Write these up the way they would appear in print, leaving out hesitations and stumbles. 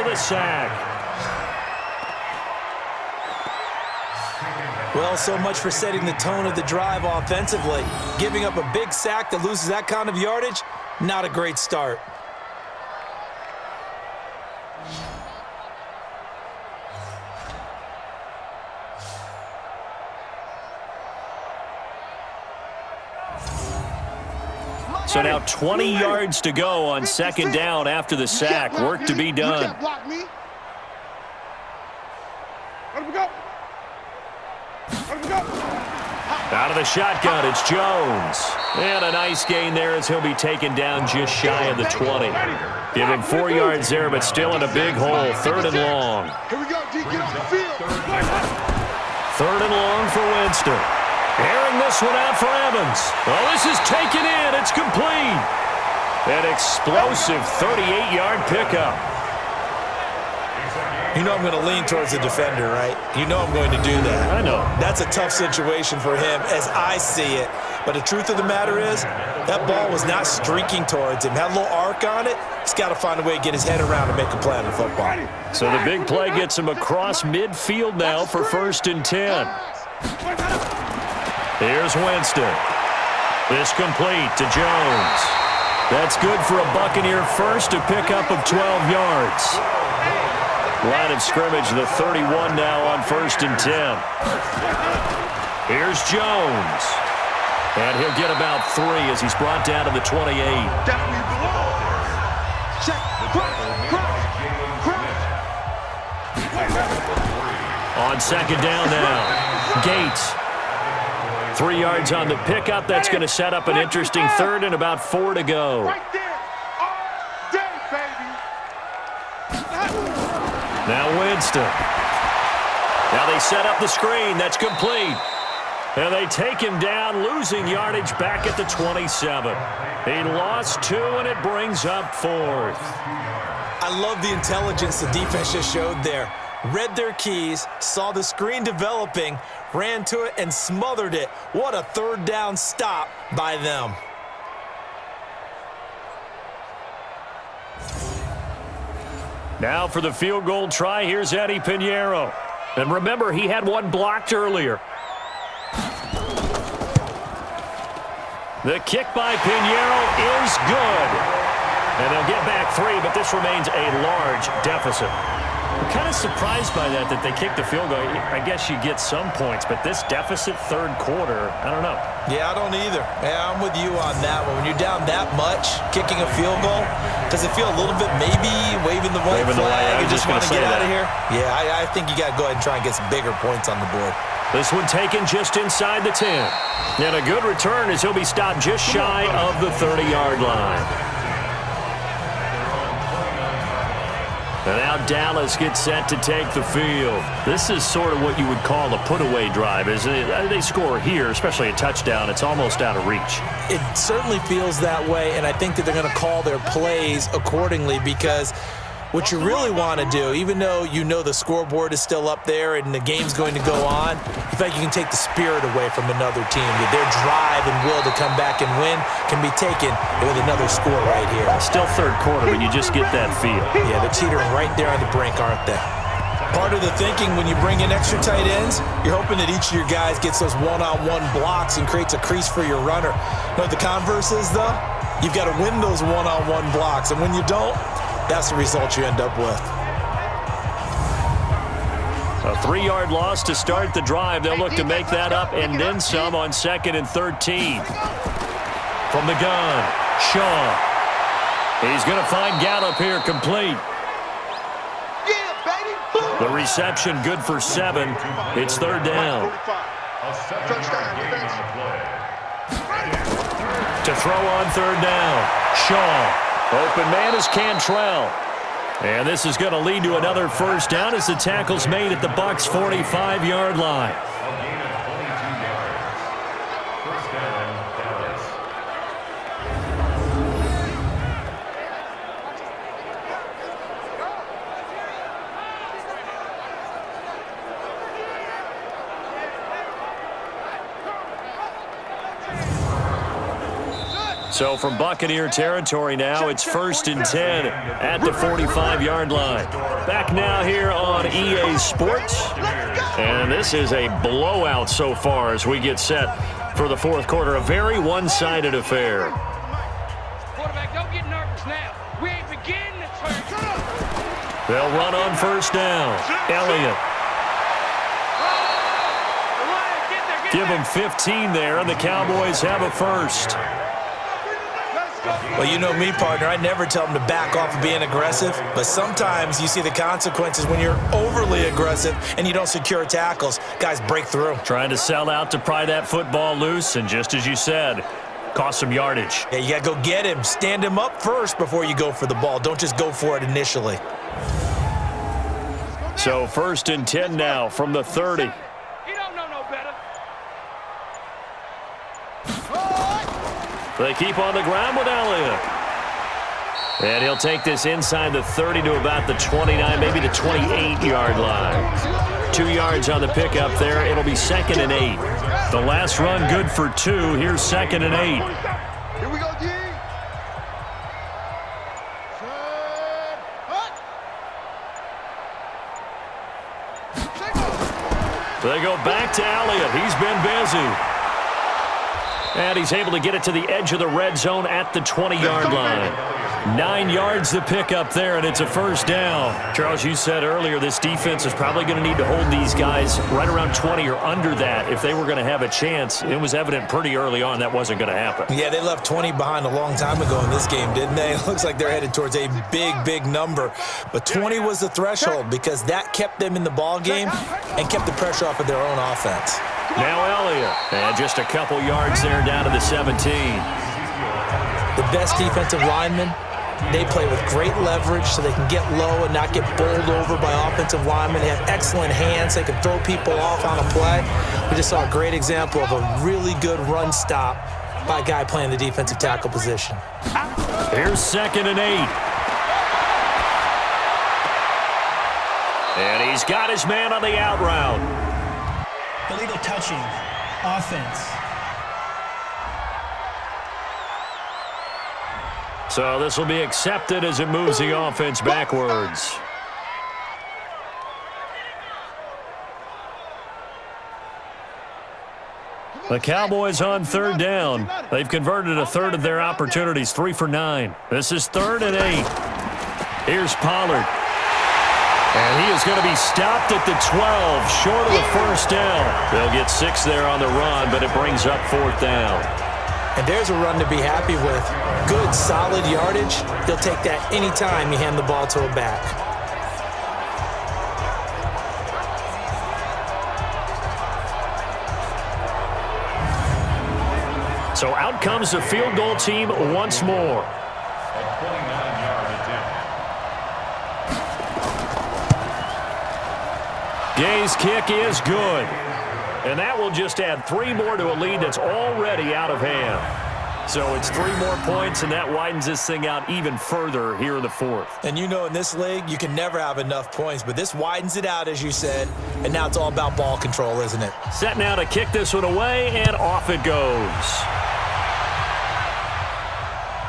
the sack. Well, so much for setting the tone of the drive offensively. Giving up a big sack that loses that kind of yardage, not a great start. So now 20 yards to go on second down after the sack. Work to be done. Out of the shotgun, it's Jones. And a nice gain there as he'll be taken down just shy of the 20. Give him 4 yards there, but still in a big hole. Third and long. Here we go, D. Get off the field. Third and long for Winston. Airing this one out for Evans. Well, this is taken in. It's complete. An explosive 38-yard pickup. You know I'm going to lean towards the defender, right? You know I'm going to do that. I know. That's a tough situation for him as I see it. But the truth of the matter is, that ball was not streaking towards him. Had a little arc on it. He's got to find a way to get his head around and make a play on the football. So the big play gets him across midfield now for 1st and 10. Here's Winston. This complete to Jones. That's good for a Buccaneer first, a pickup of 12 yards. Line of scrimmage, the 31 now on 1st and 10. Here's Jones. And he'll get about 3 as he's brought down to the 28. On second down now, Gates. 3 yards on the pickup. That's going to set up an interesting third and about 4 to go. Right there. All day, baby. Now Winston. Now they set up the screen. That's complete. And they take him down, losing yardage back at the 27. He lost 2, and it brings up 4th. I love the intelligence the defense just showed there. Read their keys, saw the screen developing, ran to it, and smothered it. What a third down stop by them. Now for the field goal try, here's Eddie Pinheiro. And remember, he had one blocked earlier. The kick by Pinheiro is good. And they'll get back 3, but this remains a large deficit. I'm kind of surprised by that they kicked the field goal. I guess you get some points, but this deficit third quarter, I don't know. Yeah, I don't either. Yeah, I'm with you on that one. When you're down that much, kicking a field goal, does it feel a little bit maybe waving the white flag and just want to get out of here? Yeah, I think you got to go ahead and try and get some bigger points on the board. This one taken just inside the 10. And a good return as he'll be stopped just shy of the 30-yard line. And now Dallas gets set to take the field. This is sort of what you would call a put-away drive, isn't it? They score here, especially a touchdown. It's almost out of reach. It certainly feels that way, and I think that they're going to call their plays accordingly because what you really want to do, even though you know the scoreboard is still up there and the game's going to go on, you feel like you can take the spirit away from another team. Their drive and will to come back and win can be taken with another score right here. Still third quarter, but you just get that feel. Yeah, they're teetering right there on the brink, aren't they? Part of the thinking when you bring in extra tight ends, you're hoping that each of your guys gets those one-on-one blocks and creates a crease for your runner. You know what the converse is, though? You've got to win those one-on-one blocks, and when you don't, that's the result you end up with. A 3-yard loss to start the drive. They'll look to make that up and then some on 2nd and 13. From the gun, Shaw. He's going to find Gallup here complete. The reception good for 7. It's 3rd down. To throw on 3rd down, Shaw. Open man is Cantrell. And this is going to lead to another first down as the tackle's made at the Bucs' 45-yard line. So from Buccaneer territory now, it's 1st and 10 at the 45-yard line. Back now here on EA Sports. And this is a blowout so far as we get set for the fourth quarter. A very one-sided affair. Quarterback, don't get nervous now. We ain't beginning to turn. They'll run on 1st down. Elliott. Give them 15 there, and the Cowboys have a first. Well, you know me, partner. I never tell them to back off of being aggressive, but sometimes you see the consequences when you're overly aggressive and you don't secure tackles. Guys break through. Trying to sell out to pry that football loose, and just as you said, cost some yardage. Yeah, you got to go get him. Stand him up first before you go for the ball. Don't just go for it initially. So 1st and 10 now from the 30. You don't know no better. They keep on the ground with Elliott. And he'll take this inside the 30 to about the 29, maybe the 28-yard line. 2 yards on the pickup there. It'll be 2nd and 8. The last run good for 2. Here's 2nd and 8. Here we go, D. They go back to Elliott. He's been busy. And he's able to get it to the edge of the red zone at the 20-yard line. 9 yards to pick up there, and it's a first down. Charles, you said earlier this defense is probably going to need to hold these guys right around 20 or under that if they were going to have a chance. It was evident pretty early on that wasn't going to happen. Yeah, they left 20 behind a long time ago in this game, didn't they? It looks like they're headed towards a big number. But 20 was the threshold because that kept them in the ball game and kept the pressure off of their own offense. Now Elliott, and just a couple yards there down to the 17. The best defensive linemen, they play with great leverage so they can get low and not get bowled over by offensive linemen. They have excellent hands. They can throw people off on a play. We just saw a great example of a really good run stop by a guy playing the defensive tackle position. Here's 2nd and 8. And he's got his man on the out route. Illegal touching, offense. So this will be accepted as it moves the offense backwards. The Cowboys on 3rd down. They've converted a third of their opportunities, 3 for 9. This is 3rd and 8. Here's Pollard. And he is going to be stopped at the 12, short of the first down. They'll get 6 there on the run, but it brings up 4th down. And there's a run to be happy with. Good, solid yardage. He'll take that anytime you hand the ball to a back. So out comes the field goal team once more. Gay's kick is good. And that will just add 3 more to a lead that's already out of hand. So it's 3 more points, and that widens this thing out even further here in the 4th. And you know in this league, you can never have enough points, but this widens it out, as you said, and now it's all about ball control, isn't it? Set now to kick this one away, and off it goes.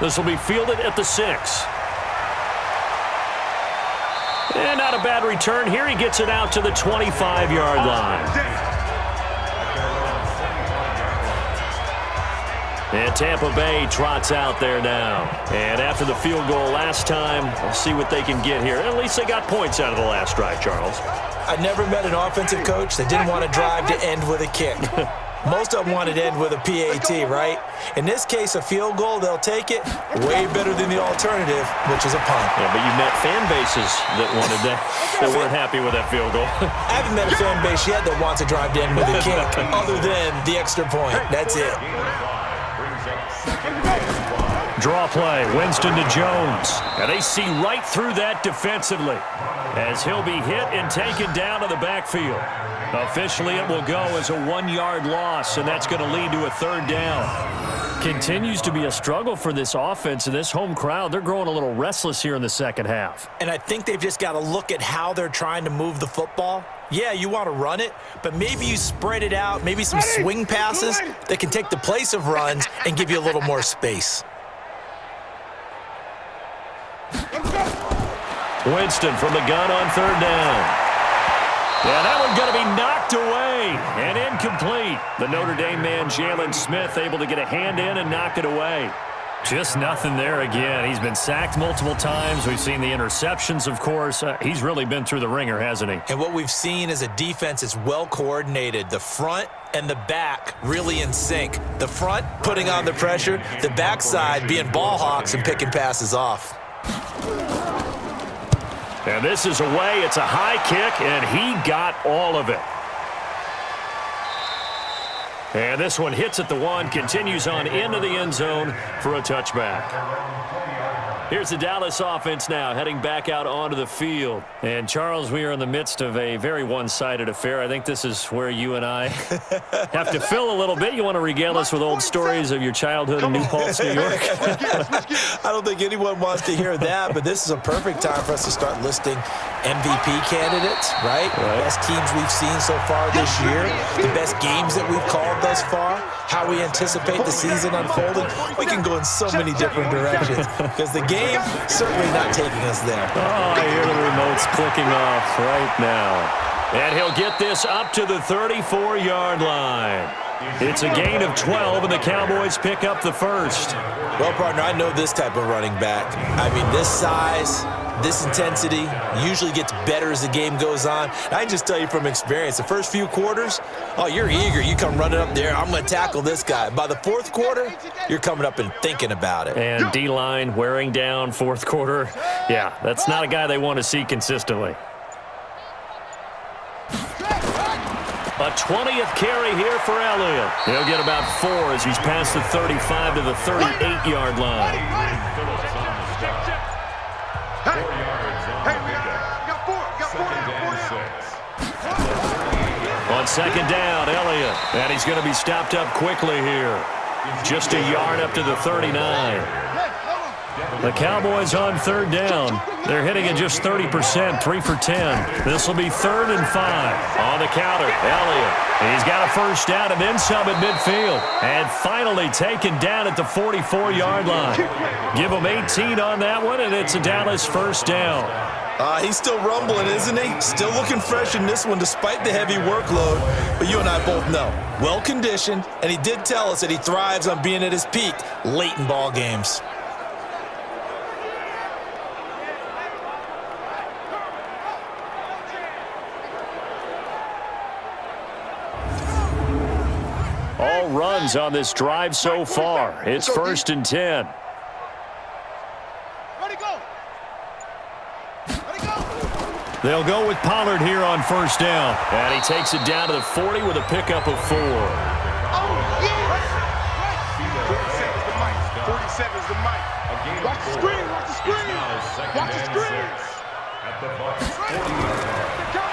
This will be fielded at the 6. And not a bad return. Here he gets it out to the 25-yard line. And Tampa Bay trots out there now. And after the field goal last time, we'll see what they can get here. At least they got points out of the last drive, Charles. I never met an offensive coach that didn't want to drive to end with a kick. Most of them wanted to end with a PAT, right? In this case, a field goal, they'll take it. Way better than the alternative, which is a punt. Yeah, but you met fan bases that wanted that, that weren't happy with that field goal. I haven't met a fan base yet that wants to drive to end with a kick, other than the extra point. That's it. Draw play, Winston to Jones. And they see right through that defensively as he'll be hit and taken down to the backfield. Officially, it will go as a 1-yard loss, and that's going to lead to a 3rd down. Continues to be a struggle for this offense and this home crowd. They're growing a little restless here in the second half. And I think they've just got to look at how they're trying to move the football. Yeah, you want to run it, but maybe you spread it out, maybe some swing passes that can take the place of runs and give you a little more space. Winston from the gun on third down. Yeah, that one's going to be knocked away and incomplete. The Notre Dame man, Jalen Smith, able to get a hand in and knock it away. Just nothing there again. He's been sacked multiple times. We've seen the interceptions, of course. He's really been through the ringer, hasn't he? And what we've seen is a defense that's well coordinated. The front and the back really in sync. The front putting on the pressure, the backside being ball hawks and picking passes off. And this is away. It's a high kick, and he got all of it. And this one hits at the 1, continues on into the end zone for a touchback. Here's the Dallas offense now, heading back out onto the field. And, Charles, we are in the midst of a very one-sided affair. I think this is where you and I have to fill a little bit. You want to regale us with old stories of your childhood in New Paltz, New York? I don't think anyone wants to hear that, but this is a perfect time for us to start listing MVP candidates, right? The best teams we've seen so far this year, the best games that we've called thus far, how we anticipate the season unfolding. We can go in so many different directions because the game certainly not taking us there. Oh, I hear the remotes clicking off right now. And he'll get this up to the 34-yard line. It's a gain of 12, and the Cowboys pick up the first. Well, partner, I know this type of running back. I mean, this size, this intensity usually gets better as the game goes on. And I just tell you from experience, the first few quarters, oh, you're eager. You come running up there, I'm going to tackle this guy. By the fourth quarter, you're coming up and thinking about it. And D-line wearing down fourth quarter. Yeah, that's not a guy they want to see consistently. A 20th carry here for Elliott. He'll get about 4 as he's past the 35 to the 38-yard line. Hey, we got 4. On second down, Elliott. And he's going to be stopped up quickly here. Just a yard up to the 39. The Cowboys on third down. They're hitting at just 30%, 3 for 10. This will be 3rd and 5. On the counter, Elliott. He's got a first down and then some at midfield. And finally taken down at the 44-yard line. Give him 18 on that one, and it's a Dallas first down. He's still rumbling, isn't he? Still looking fresh in this one despite the heavy workload. But you and I both know, well-conditioned, and he did tell us that he thrives on being at his peak late in ball games. All runs on this drive so far. It's 1st and 10. They'll go with Pollard here on first down. And he takes it down to the 40 with a pickup of 4. 47 is the mic. Watch the screen. Watch the screen.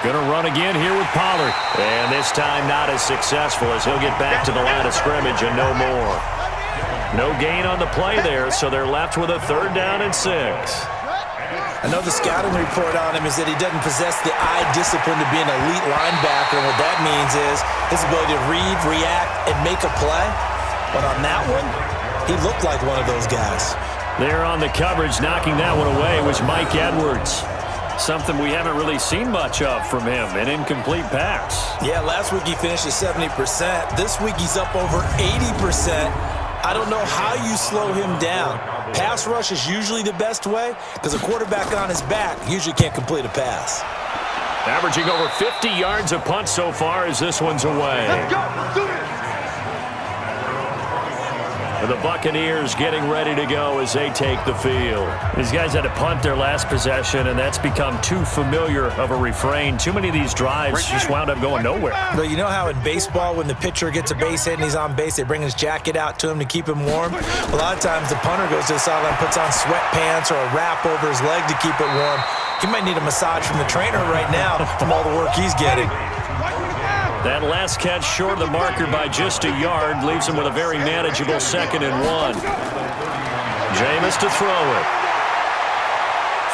Gonna run again here with Pollard. And this time not as successful as he'll get back to the line of scrimmage and no more. No gain on the play there, so they're left with a 3rd down and 6. I know the scouting report on him is that he doesn't possess the eye discipline to be an elite linebacker. And what that means is his ability to read, react, and make a play. But on that one, he looked like one of those guys. There on the coverage, knocking that one away was Mike Edwards. Something we haven't really seen much of from him, an incomplete pass. Yeah, last week he finished at 70%. This week he's up over 80%. I don't know how you slow him down. Pass rush is usually the best way because a quarterback on his back usually can't complete a pass. Averaging over 50 yards a punt so far as this one's away. Let's go. Let's do this. The Buccaneers getting ready to go as they take the field. These guys had to punt their last possession, and that's become too familiar of a refrain. Too many of these drives just wound up going nowhere. But you know how in baseball, when the pitcher gets a base hit and he's on base, they bring his jacket out to him to keep him warm? A lot of times the punter goes to the sideline, puts on sweatpants or a wrap over his leg to keep it warm. He might need a massage from the trainer right now from all the work he's getting. That last catch short of the marker by just a yard leaves him with a very manageable 2nd and 1. Jameis to throw it.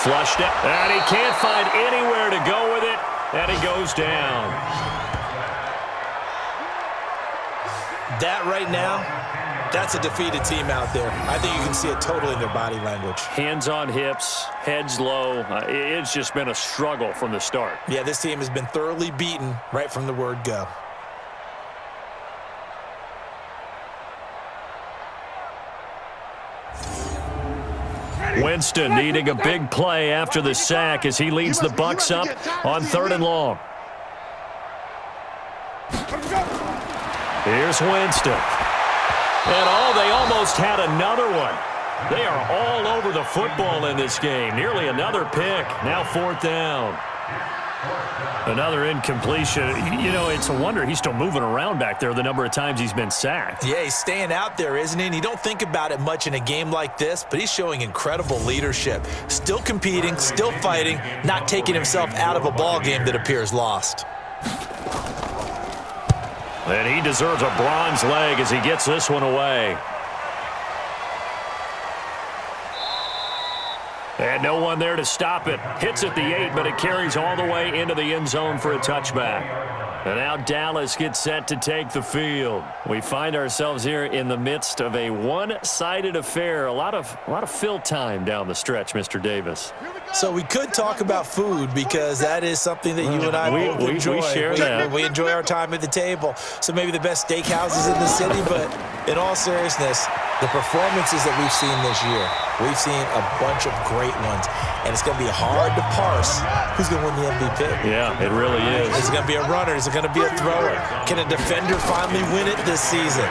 Flushed it. And he can't find anywhere to go with it. And he goes down. That right now That's a defeated team out there. I think you can see it totally in their body language. Hands on hips, heads low. It's just been a struggle from the start. Yeah, this team has been thoroughly beaten right from the word go. Winston needing a big play after the sack as he leads the Bucs up on 3rd and long. Here's Winston. And they almost had another one. They are all over the football in this game. Nearly another pick. Now 4th down. Another incompletion. You know, it's a wonder he's still moving around back there the number of times he's been sacked. Yeah, he's staying out there, isn't he? And you don't think about it much in a game like this, but he's showing incredible leadership. Still competing, still fighting, not taking himself out of a ball game that appears lost. And he deserves a bronze leg as he gets this one away. And no one there to stop it. Hits at the 8, but it carries all the way into the end zone for a touchback. And now Dallas gets set to take the field. We find ourselves here in the midst of a one-sided affair. A lot of fill time down the stretch, Mr. Davis. So we could talk about food because that is something that you and I both enjoy. We share that. We enjoy our time at the table. So maybe the best steakhouses in the city, but in all seriousness, the performances that we've seen this year, we've seen a bunch of great ones, and it's going to be hard to parse who's going to win the MVP. Yeah, it really is. Is it going to be a runner? Is it going to be a thrower? Can a defender finally win it this season?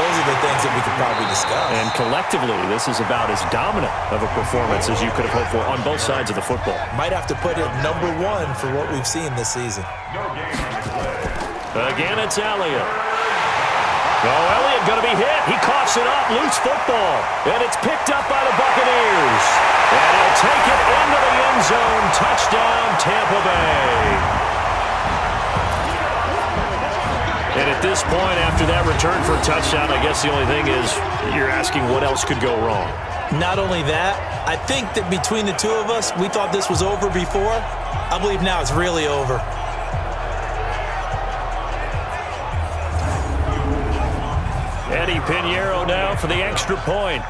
Those are the things that we could probably discuss. And collectively, this is about as dominant of a performance as you could have hoped for on both sides of the football. Might have to put it #1 for what we've seen this season. Again, it's Elliott. Elliott going to be hit. He coughs it up. Loose football. And it's picked up by the Buccaneers. And he'll take it into the end zone. Touchdown, Tampa Bay. And at this point, after that return for a touchdown, I guess the only thing is you're asking what else could go wrong. Not only that, I think that between the two of us, we thought this was over before. I believe now it's really over. Eddie Pinheiro now for the extra point.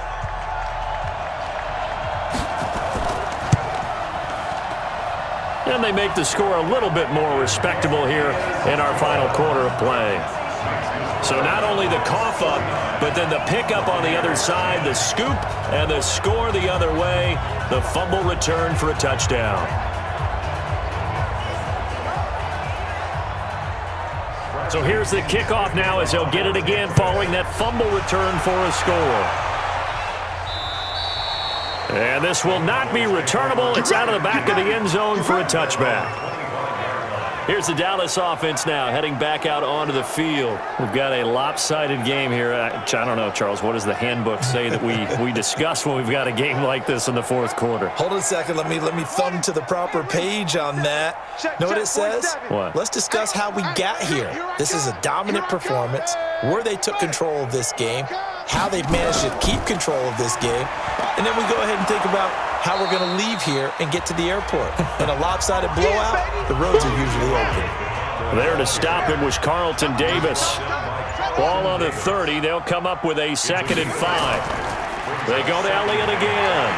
And they make the score a little bit more respectable here in our final quarter of play. So not only the cough up, but then the pickup on the other side, the scoop, and the score the other way. The fumble return for a touchdown. So here's the kickoff now as they'll get it again following that fumble return for a score. And this will not be returnable. It's out of the back of the end zone for a touchback. Here's the Dallas offense now heading back out onto the field. We've got a lopsided game here. I don't know, Charles, what does the handbook say that we discuss when we've got a game like this in the fourth quarter? Hold on a second. Let me thumb to the proper page on that. Know what it says? What? Let's discuss how we got here. This is a dominant performance, where they took control of this game, how they've managed to keep control of this game, and then we go ahead and think about how we're going to leave here and get to the airport. In a lopsided blowout, the roads are usually open. There to stop him was Carlton Davis. Ball on the 30. They'll come up with a 2nd and 5. They go to Elliott again.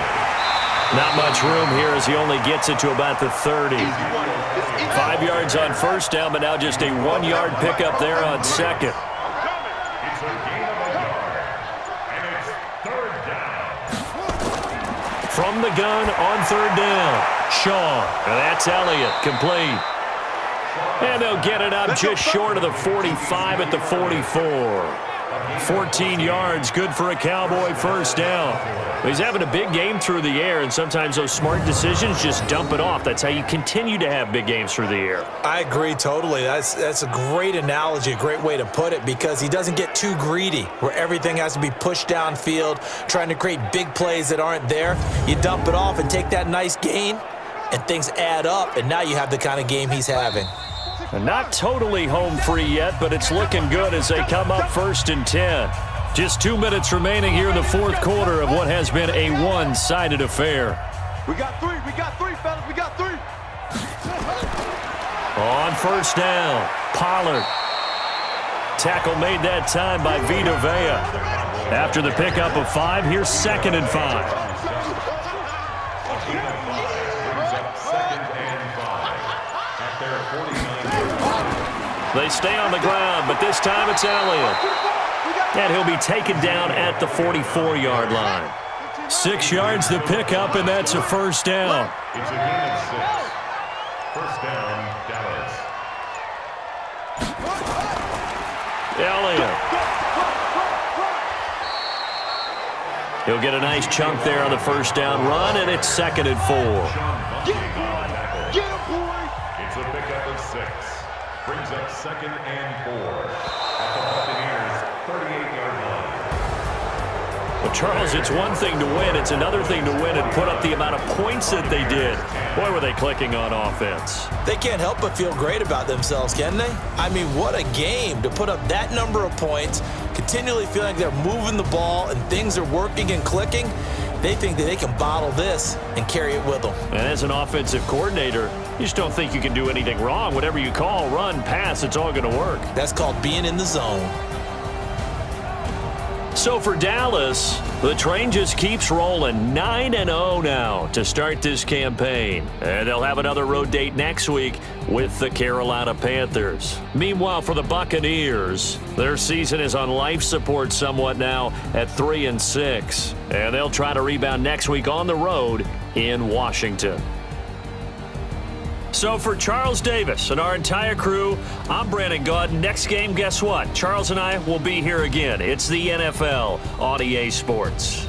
Not much room here as he only gets it to about the 30. 5 yards on first down, but now just a 1-yard pickup there on second. From the gun on 3rd down. Shaw. And that's Elliott. Complete. And they'll get it up just short of the 45 at the 44. 14 yards. Good for a Cowboy first down. He's having a big game through the air, and sometimes those smart decisions just dump it off. That's how you continue to have big games through the air. I agree totally. That's a great analogy, a great way to put it, because he doesn't get too greedy where everything has to be pushed downfield, trying to create big plays that aren't there. You dump it off and take that nice gain, and things add up, and now you have the kind of game he's having. And not totally home free yet, but it's looking good as they come up 1st and 10. Just 2 minutes remaining here in the fourth quarter of what has been a one-sided affair. We got three, fellas, we got 3. On first down, Pollard. Tackle made that time by Vita Vea. After the pickup of 5, here's 2nd and 5. They stay on the ground, but this time it's Elliott. And he'll be taken down at the 44-yard line. 6 yards the pickup, and that's a first down. It's a gain of 6. First down, Dallas. Elliott. He'll get a nice chunk there on the first down run, and it's 2nd and 4. Get him, boy! It's a pickup of 6. Brings up 2nd and 4. At the Buccaneers' 38-yard line. Well, Charles, it's one thing to win. It's another thing to win and put up the amount of points that they did. Boy, were they clicking on offense. They can't help but feel great about themselves, can they? I mean, what a game to put up that number of points, continually feeling like they're moving the ball and things are working and clicking. They think that they can bottle this and carry it with them. And as an offensive coordinator, you just don't think you can do anything wrong. Whatever you call, run, pass, it's all going to work. That's called being in the zone. So for Dallas, the train just keeps rolling. 9-0 now to start this campaign. And they'll have another road date next week with the Carolina Panthers. Meanwhile, for the Buccaneers, their season is on life support somewhat now at 3-6. And they'll try to rebound next week on the road in Washington. So for Charles Davis and our entire crew, I'm Brandon Gaudin. Next game, guess what? Charles and I will be here again. It's the NFL on EA Sports.